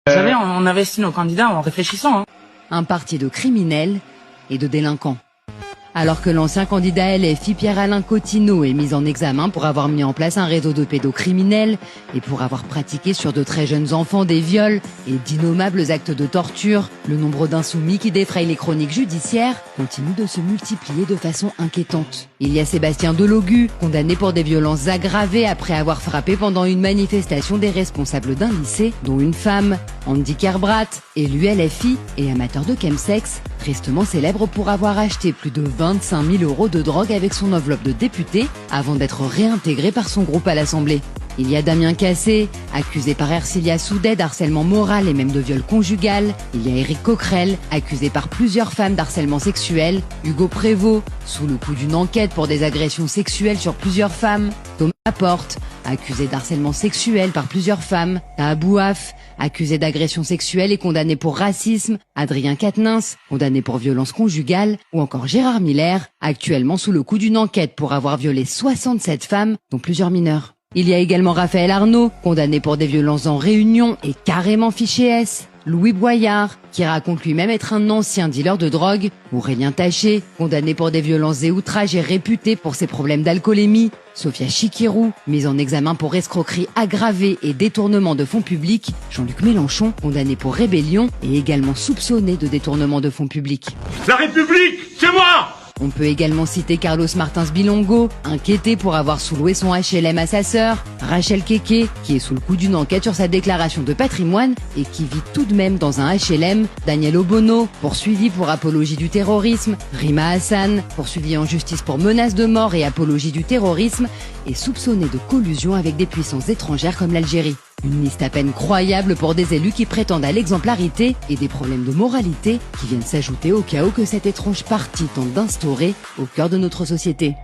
Vous savez, on investit nos candidats en réfléchissant. Hein. Un parti de criminels et de délinquants. Alors que l'ancien candidat LFI Pierre-Alain Coutinho est mis en examen pour avoir mis en place un réseau de pédocriminels et pour avoir pratiqué sur de très jeunes enfants des viols et d'innommables actes de torture, le nombre d'insoumis qui défrayent les chroniques judiciaires continue de se multiplier de façon inquiétante. Il y a Sébastien Delogu, condamné pour des violences aggravées après avoir frappé pendant une manifestation des responsables d'un lycée, dont une femme. Andy Kerbrat, élu LFI et amateur de chemsex, tristement célèbre pour avoir acheté plus de 25 000 € de drogue avec son enveloppe de député avant d'être réintégré par son groupe à l'Assemblée. Il y a Damien Cassé, accusé par Ercilia Soudet d'harcèlement moral et même de viol conjugal. Il y a Éric Coquerel, accusé par plusieurs femmes d'harcèlement sexuel. Hugo Prévost, sous le coup d'une enquête pour des agressions sexuelles sur plusieurs femmes. Thomas Laporte, accusé d'harcèlement sexuel par plusieurs femmes. Taha Bouaf, accusé d'agression sexuelle et condamné pour racisme. Adrien Quatennens, condamné pour violence conjugale. Ou encore Gérard Miller, actuellement sous le coup d'une enquête pour avoir violé 67 femmes, dont plusieurs mineurs. Il y a également Raphaël Arnaud, condamné pour des violences en réunion et carrément fiché S. Louis Boyard, qui raconte lui-même être un ancien dealer de drogue. Aurélien Taché, condamné pour des violences et outrages et réputé pour ses problèmes d'alcoolémie. Sophia Chikirou, mise en examen pour escroquerie aggravée et détournement de fonds publics. Jean-Luc Mélenchon, condamné pour rébellion et également soupçonné de détournement de fonds publics. La République, c'est moi! On peut également citer Carlos Martins Bilongo, inquiété pour avoir sous-loué son HLM à sa sœur, Rachel Keke, qui est sous le coup d'une enquête sur sa déclaration de patrimoine et qui vit tout de même dans un HLM, Daniel Obono, poursuivi pour apologie du terrorisme, Rima Hassan, poursuivi en justice pour menace de mort et apologie du terrorisme, et soupçonné de collusion avec des puissances étrangères comme l'Algérie. Une liste à peine croyable pour des élus qui prétendent à l'exemplarité et des problèmes de moralité qui viennent s'ajouter au chaos que cette étrange partie tente d'instaurer au cœur de notre société.